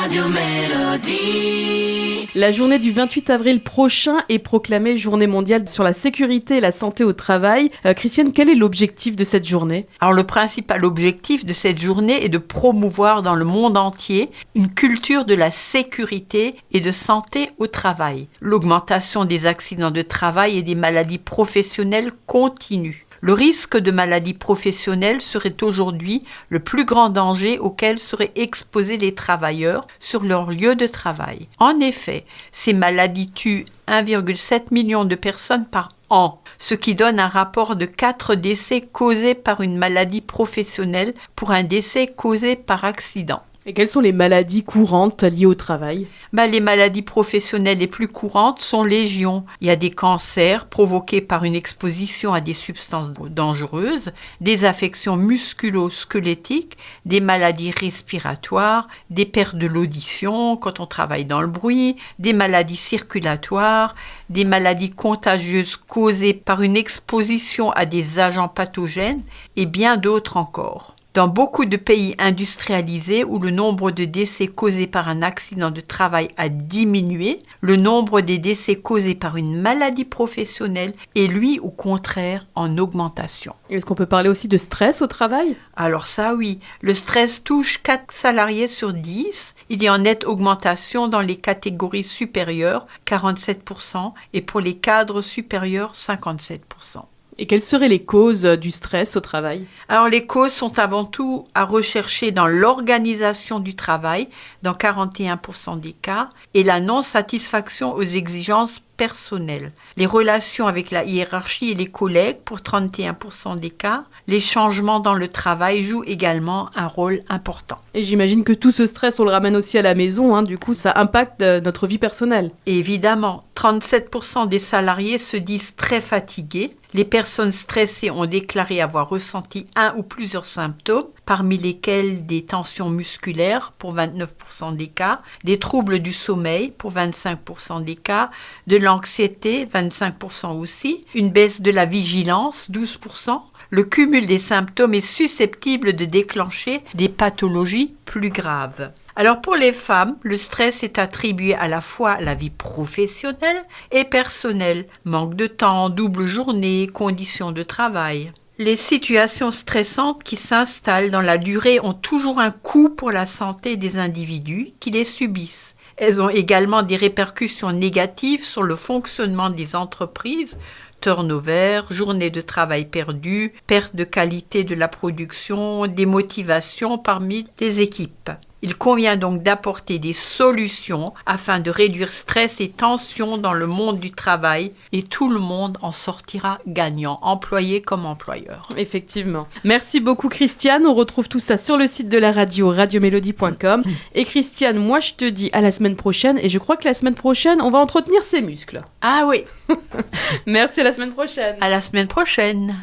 Radio Mélodie. La journée du 28 avril prochain est proclamée journée mondiale sur la sécurité et la santé au travail. Christiane, quel est l'objectif de cette journée ? Alors le principal objectif de cette journée est de promouvoir dans le monde entier une culture de la sécurité et de santé au travail. L'augmentation des accidents de travail et des maladies professionnelles continue. Le risque de maladie professionnelle serait aujourd'hui le plus grand danger auquel seraient exposés les travailleurs sur leur lieu de travail. En effet, ces maladies tuent 1,7 million de personnes par an, ce qui donne un rapport de 4 décès causés par une maladie professionnelle pour un décès causé par accident. Et quelles sont les maladies courantes liées au travail ? Les maladies professionnelles les plus courantes sont légion. Il y a des cancers provoqués par une exposition à des substances dangereuses, des affections musculo-squelettiques, des maladies respiratoires, des pertes de l'audition quand on travaille dans le bruit, des maladies circulatoires, des maladies contagieuses causées par une exposition à des agents pathogènes et bien d'autres encore. Dans beaucoup de pays industrialisés où le nombre de décès causés par un accident de travail a diminué, le nombre des décès causés par une maladie professionnelle est lui au contraire en augmentation. Est-ce qu'on peut parler aussi de stress au travail ? Alors ça oui, le stress touche 4 salariés sur 10. Il est en nette augmentation dans les catégories supérieures, 47%, et pour les cadres supérieurs, 57%. Et quelles seraient les causes du stress au travail ? Alors les causes sont avant tout à rechercher dans l'organisation du travail, dans 41% des cas, et la non-satisfaction aux exigences personnelles. Les relations avec la hiérarchie et les collègues, pour 31% des cas. Les changements dans le travail jouent également un rôle important. Et j'imagine que tout ce stress, on le ramène aussi à la maison, du coup ça impacte notre vie personnelle. Évidemment, 37% des salariés se disent très fatigués. Les personnes stressées ont déclaré avoir ressenti un ou plusieurs symptômes, parmi lesquels des tensions musculaires pour 29% des cas, des troubles du sommeil pour 25% des cas, de l'anxiété 25% aussi, une baisse de la vigilance 12%. Le cumul des symptômes est susceptible de déclencher des pathologies plus graves. Alors pour les femmes, le stress est attribué à la fois à la vie professionnelle et personnelle, manque de temps, double journée, conditions de travail. Les situations stressantes qui s'installent dans la durée ont toujours un coût pour la santé des individus qui les subissent. Elles ont également des répercussions négatives sur le fonctionnement des entreprises, turnover, journée de travail perdue, perte de qualité de la production, démotivation parmi les équipes. Il convient donc d'apporter des solutions afin de réduire stress et tension dans le monde du travail et tout le monde en sortira gagnant, employé comme employeur. Effectivement. Merci beaucoup Christiane, on retrouve tout ça sur le site de la radio, radiomélodie.com. Et Christiane, moi je te dis à la semaine prochaine et je crois que la semaine prochaine, on va entretenir ses muscles. Ah oui. Merci, à la semaine prochaine. À la semaine prochaine.